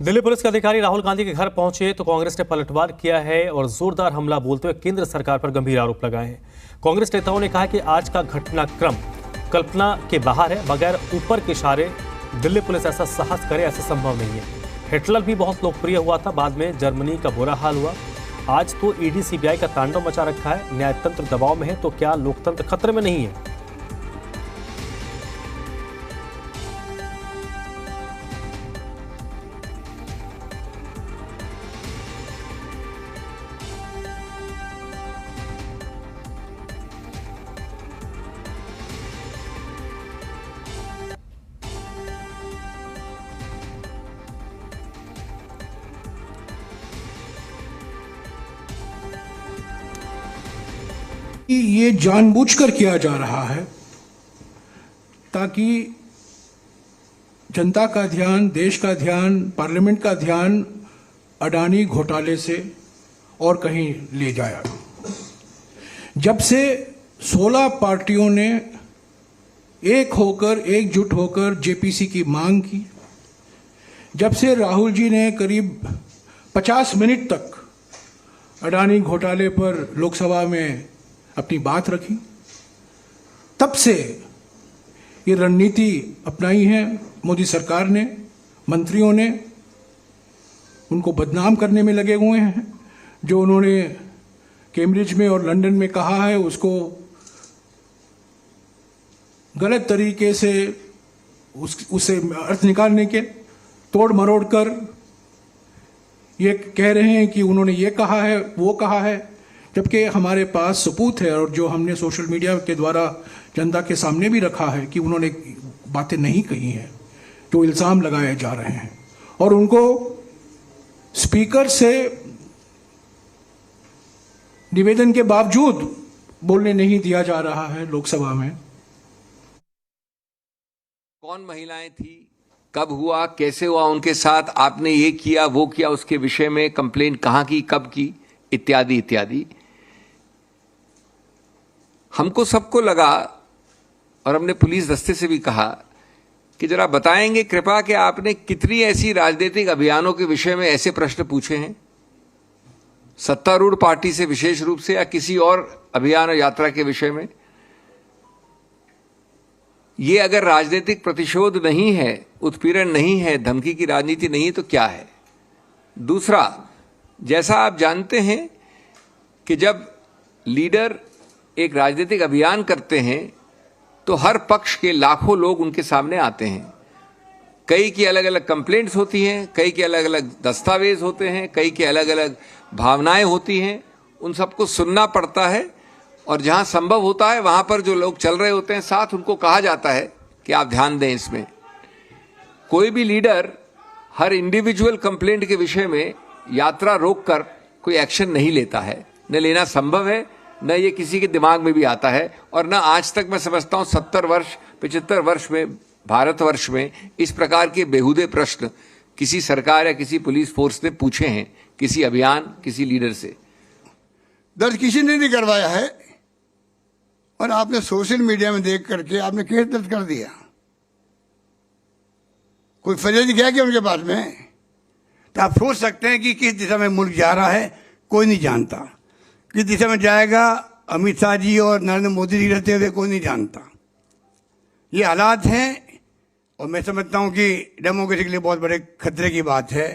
Delhi police के अधिकारी राहुल गांधी के घर पहुंचे तो कांग्रेस ने पलटवार किया है और जोरदार हमला बोलते हुए केंद्र सरकार पर गंभीर आरोप लगाए हैं। कांग्रेस नेताओं ने कहा कि आज का घटनाक्रम कल्पना के बाहर है। बगैर ऊपर के इशारे दिल्ली पुलिस ऐसा साहस करे, ऐसा संभव नहीं है। हिटलर भी बहुत लोकप्रिय हुआ था, बाद में जर्मनी का बुरा हाल हुआ। आज तो ईडी सीबीआई का तांडव मचा रखा है। न्यायतंत्र दबाव में है तो क्या लोकतंत्र खतरे में नहीं है? ये जानबूझकर किया जा रहा है ताकि जनता का ध्यान, देश का ध्यान, पार्लियामेंट का ध्यान अडानी घोटाले से और कहीं ले जाया। जब से 16 पार्टियों ने एकजुट होकर जेपीसी की मांग की, जब से राहुल जी ने करीब 50 मिनट तक अडानी घोटाले पर लोकसभा में अपनी बात रखी, तब से ये रणनीति अपनाई है मोदी सरकार ने। मंत्रियों ने उनको बदनाम करने में लगे हुए हैं। जो उन्होंने कैम्ब्रिज में और लंदन में कहा है उसको गलत तरीके से उसे अर्थ निकालने के तोड़ मरोड़ कर ये कह रहे हैं कि उन्होंने ये कहा है, वो कहा है, जबकि हमारे पास सबूत है और जो हमने सोशल मीडिया के द्वारा जनता के सामने भी रखा है कि उन्होंने बातें नहीं कही हैं, जो इल्ज़ाम लगाए जा रहे हैं। और उनको स्पीकर से निवेदन के बावजूद बोलने नहीं दिया जा रहा है लोकसभा में। कौन महिलाएं थी, कब हुआ, कैसे हुआ उनके साथ, आपने ये किया वो किया, उसके विषय में कंप्लेंट कहाँ की, कब की, इत्यादि इत्यादि। हमको सबको लगा और हमने पुलिस दस्ते से भी कहा कि जरा बताएंगे कृपा कि आपने कितनी ऐसी राजनीतिक अभियानों के विषय में ऐसे प्रश्न पूछे हैं, सत्तारूढ़ पार्टी से विशेष रूप से या किसी और अभियान और यात्रा के विषय में। ये अगर राजनीतिक प्रतिशोध नहीं है, उत्पीड़न नहीं है, धमकी की राजनीति नहीं है तो क्या है? दूसरा, जैसा आप जानते हैं कि जब लीडर एक राजनीतिक अभियान करते हैं तो हर पक्ष के लाखों लोग उनके सामने आते हैं। कई की अलग अलग कंप्लेंट्स होती हैं, कई के अलग अलग दस्तावेज होते हैं, कई के अलग अलग भावनाएं होती हैं। उन सबको सुनना पड़ता है और जहां संभव होता है वहां पर जो लोग चल रहे होते हैं साथ, उनको कहा जाता है कि आप ध्यान दें इसमें। कोई भी लीडर हर इंडिविजुअल कंप्लेंट के विषय में यात्रा रोककर कोई एक्शन नहीं लेता है, न लेना संभव है, न ये किसी के दिमाग में भी आता है। और न आज तक मैं समझता हूं 70 वर्ष 75 वर्ष में भारतवर्ष में इस प्रकार के बेहुदे प्रश्न किसी सरकार या किसी पुलिस फोर्स ने पूछे हैं किसी अभियान, किसी लीडर से। दर्ज किसी ने नहीं करवाया है और आपने सोशल मीडिया में देख करके आपने केस दर्ज कर दिया। कोई फरियाद गया क्या उनके पास में? तो आप सोच सकते हैं कि किस दिशा में मुल्क जा रहा है कोई नहीं जानता। किस दिशा में जाएगा अमित शाह जी और नरेंद्र मोदी जी रहते हुए कोई नहीं जानता। ये हालात हैं और मैं समझता हूं कि डेमोक्रेसी के लिए बहुत बड़े खतरे की बात है